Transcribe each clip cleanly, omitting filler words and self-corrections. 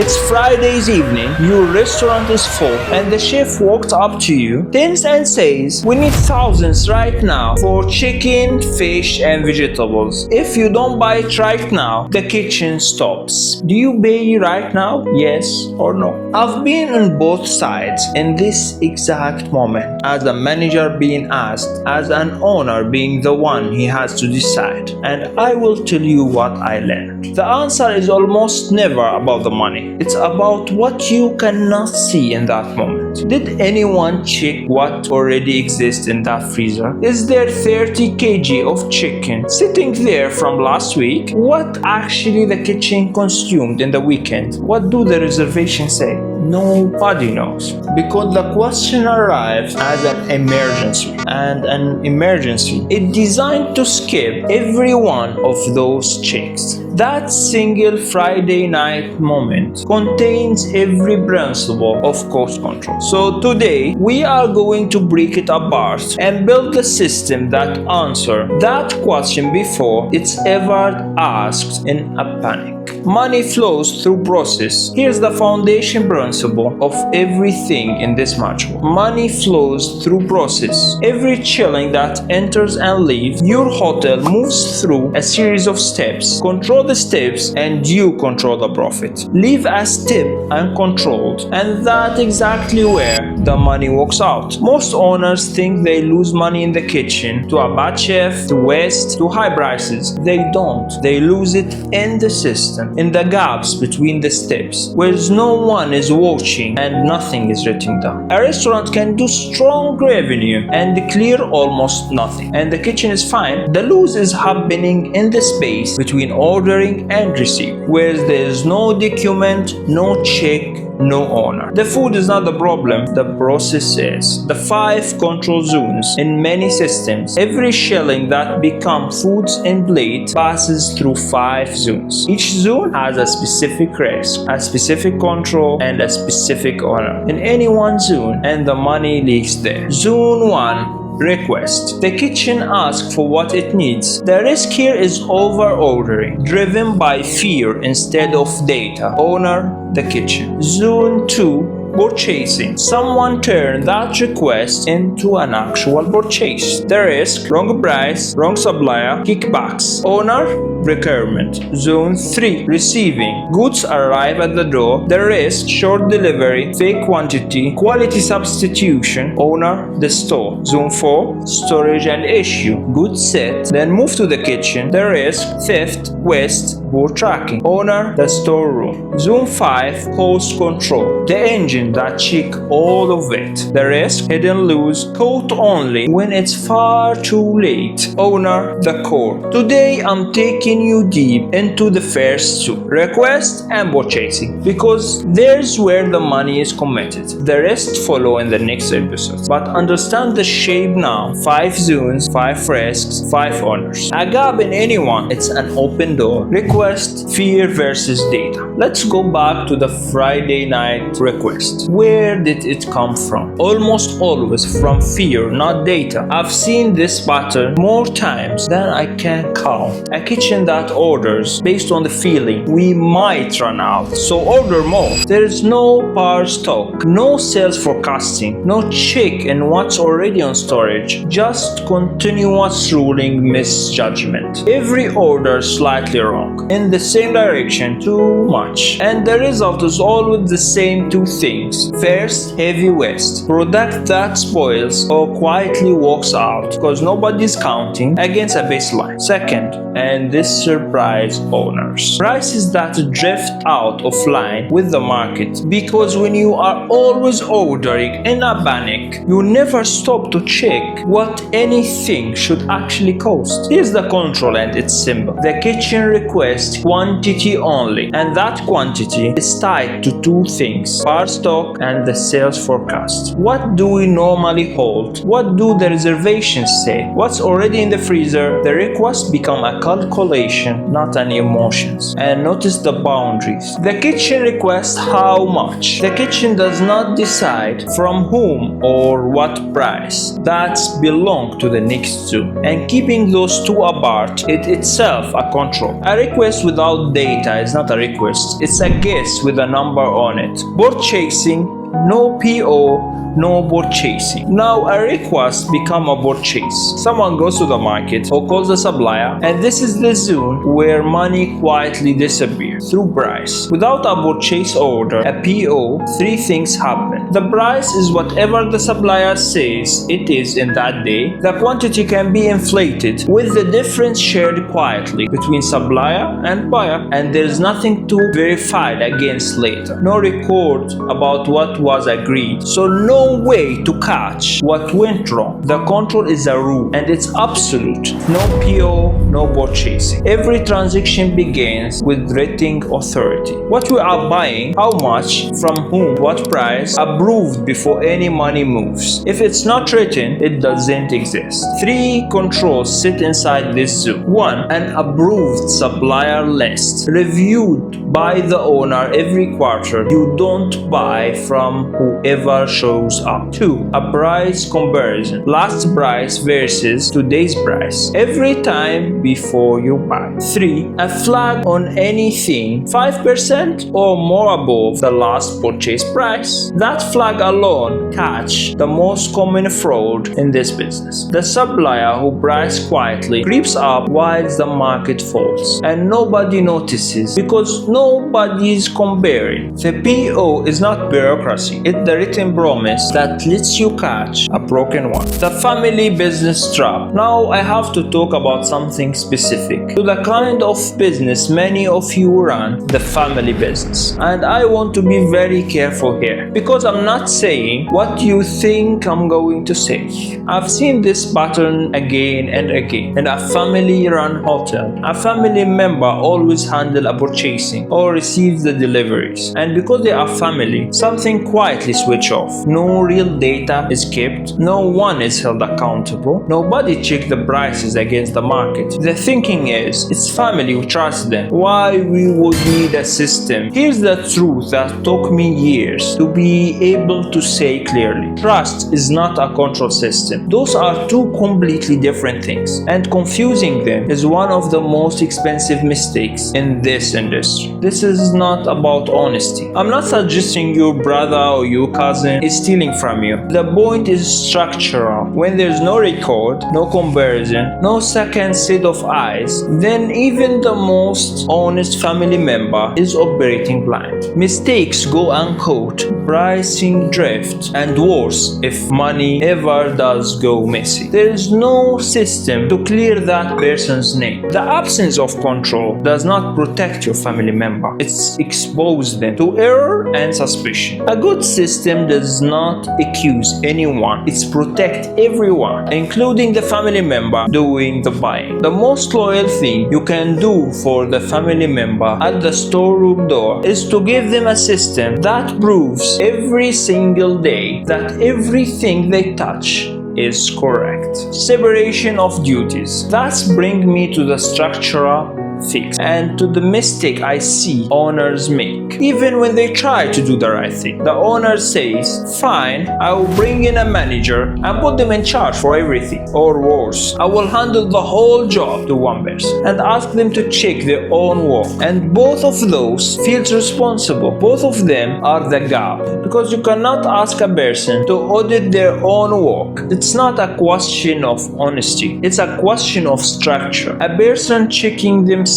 It's Friday's evening, your restaurant is full, and the chef walks up to you, tense and says, "We need thousands right now for chicken, fish, and vegetables. If you don't buy it right now, the kitchen stops." Do you pay right now? Yes or no? I've been on both sides in this exact moment, as a manager being asked, as an owner being the one he has to decide. And I will tell you what I learned. The answer is almost never about the money. It's about what you cannot see in that moment. Did anyone check what already exists in that freezer? Is there 30 kg of chicken sitting there from last week? What actually the kitchen consumed in the weekend? What do the reservations say? Nobody knows, because the question arrives as an emergency, and an emergency is designed to skip every one of those checks. That single Friday night moment contains every principle of cost control. So today we are going to break it apart and build a system that answers that question before it's ever asked in a panic. Money flows through process. Here's the foundation principle of everything in this module. Money flows through process. Every shilling that enters and leaves your hotel moves through a series of steps. Control the steps and you control the profit. Leave a step uncontrolled and that's exactly where the money walks out. Most owners think they lose money in the kitchen to a bad chef, to waste, to high prices. They don't. They lose it in the system, in the gaps between the steps, where no one is watching and nothing is written down. A restaurant can do strong revenue and clear almost nothing, and the kitchen is fine. The lose is happening in the space between ordering and receiving, where there is no document, no check, no owner. The food is not the problem, the process is. The 5 control zones in many systems. Every shilling that becomes foods in plate passes through 5 zones. Each zone has a specific risk, a specific control, and a specific owner in any one zone, and the money leaks there. Zone 1, request. The kitchen asks for what it needs. The risk here is over ordering, driven by fear instead of data. Owner, the kitchen. Zone 2, purchasing. Someone turned that request into an actual purchase. The risk, wrong price, wrong supplier, kickbacks. Owner, requirement. Zone 3, receiving. Goods arrive at the door. The risk, short delivery, fake quantity, quality substitution. Owner, the store. Zone 4, storage and issue. Goods set, then move to the kitchen. The risk, theft, waste, poor tracking. Owner, the storeroom. Zone 5, cost control. The engine that check all of it. The risk, hidden loose, caught only when it's far too late. Owner, the core. Today I'm taking you deep into the first 2, request and purchasing, because there's where the money is committed. The rest follow in the next episode. But understand the shape now. 5 zones, 5 risks, 5 owners. A gap in anyone, it's an open door. Request, fear versus data. Let's go back to the Friday night request. Where did it come from? Almost always from fear, not data. I've seen this pattern more times than I can count. A kitchen that orders based on the feeling we might run out, so order more. There is no power stock, no sales forecasting, no check in what's already on storage, just continuous ruling misjudgment. Every order slightly wrong, in the same direction, too much. And the result is always the same 2 things. First, heavy waste. Product that spoils or quietly walks out because nobody's counting against a baseline. Second, and this surprise owners. Prices that drift out of line with the market, because when you are always ordering in a panic, you never stop to check what anything should actually cost. Here's the control and it's simple. The kitchen requests quantity only, and that quantity is tied to 2 things: parts stock and the sales forecast. What do we normally hold? What do the reservations say? What's already in the freezer? The request become a calculation, not an emotions. And notice the boundaries. The kitchen requests how much. The kitchen does not decide from whom or what price. That's belong to the next two. And keeping those two apart, it itself a control. A request without data is not a request. It's a guess with a number on it. Board chasing, no PO, no board chasing. Now a request become a board chase. Someone goes to the market or calls the supplier, and this is the zone where money quietly disappears through price. Without a board chase order, a PO, three things happen. The price is whatever the supplier says it is in that day. The quantity can be inflated with the difference shared quietly between supplier and buyer, and there is nothing to verify against later. No record about what was agreed, so no way to catch what went wrong. The control is a rule and it's absolute. No PO, no board chasing. Every transaction begins with written authority. What we are buying, how much, from whom, what price, approved before any money moves. If it's not written, it doesn't exist. Three controls sit inside this zone. 1. An approved supplier list, reviewed by the owner every quarter. You don't buy from whoever shows up. 2. A price comparison, last price versus today's price, every time before you buy. 3. A flag on anything 5% or more above the last purchase price. That flag alone catch the most common fraud in this business. The supplier who price quietly creeps up while the market falls, and nobody notices because nobody is comparing. The PO is not bureaucracy, it's the written promise that lets you catch a broken one. The family business trap. Now I have to talk about something specific to the kind of business many of you run, the family business. And I want to be very careful here because I'm not saying what you think I'm going to say. I've seen this pattern again and again. In a family run hotel, a family member always handle a purchasing or receives the deliveries, and because they are family, something quietly switch off. No real data is kept, no one is held accountable, nobody check the prices against the market. The thinking is, it's family, we trust them. Why we would need a system? Here's the truth that took me years to be able to say clearly. Trust is not a control system. Those are two completely different things, and confusing them is one of the most expensive mistakes in this industry. This is not about honesty. I'm not suggesting your brother or your cousin is stealing from you. The point is structural. When there's no record, no comparison, no second set of eyes, then even the most honest family member is operating blind. Mistakes go uncaught, pricing drift, and worse if money ever does go messy. There is no system to clear that person's name. The absence of control does not protect your family member. It's expose them to error and suspicion. A good system does not accuse anyone. It's protect everyone, including the family member doing the buying. The most loyal thing you can do for the family member at the storeroom door is to give them a system that proves every single day that everything they touch is correct. Separation of duties. That's bring me to the structural fix and to the mistake I see owners make. Even when they try to do the right thing, the owner says, fine, I will bring in a manager and put them in charge for everything. Or worse, I will handle the whole job to one person and ask them to check their own work. And both of those feels responsible. Both of them are the gap, because you cannot ask a person to audit their own work. It's not a question of honesty, it's a question of structure. A person checking themselves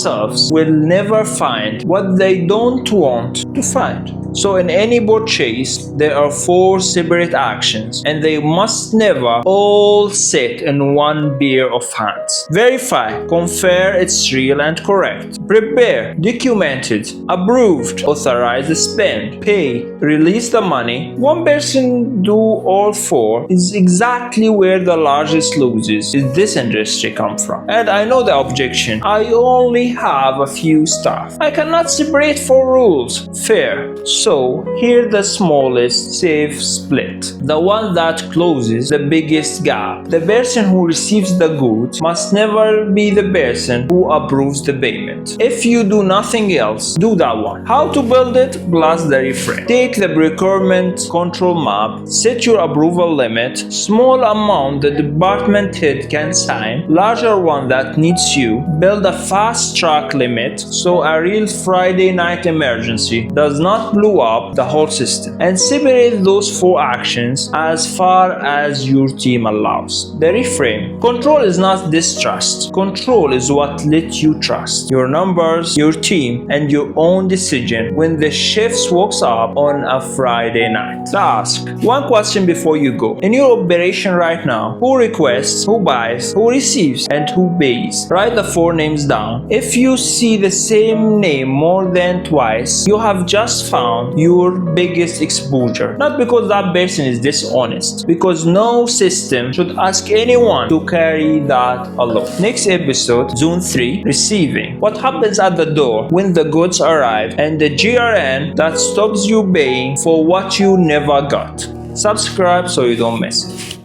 will never find what they don't want to find. So in any purchase, there are 4 separate actions, and they must never all sit in one pair of hands. Verify, confirm it's real and correct. Prepare, documented, approved, authorize the spend, pay, release the money. One person do all four is exactly where the largest losses in this industry come from. And I know the objection. I only have a few staff. I cannot separate four rules. Fair. So here the smallest safe split. The one that closes the biggest gap. The person who receives the goods must never be the person who approves the payment. If you do nothing else, do that one. How to build it? Plus the reframe. Take the procurement control map, set your approval limit, small amount the department head can sign, larger one that needs you, build a fast track limit so a real Friday night emergency does not blow up the whole system, and separate those four actions as far as your team allows. The reframe. Control is not distrust. Control is what lets you trust your numbers, your team, and your own decision when the shifts walks up on a Friday night. Ask one question before you go. In your operation right now, who requests, who buys, who receives, and who pays? Write the four names down. If you see the same name more than twice, you have just found your biggest exposure. Not because that person is dishonest, because no system should ask anyone to carry that alone. Next episode, Zone 3, Receiving. What happens at the door when the goods arrive, and the GRN that stops you paying for what you never got. Subscribe so you don't miss it.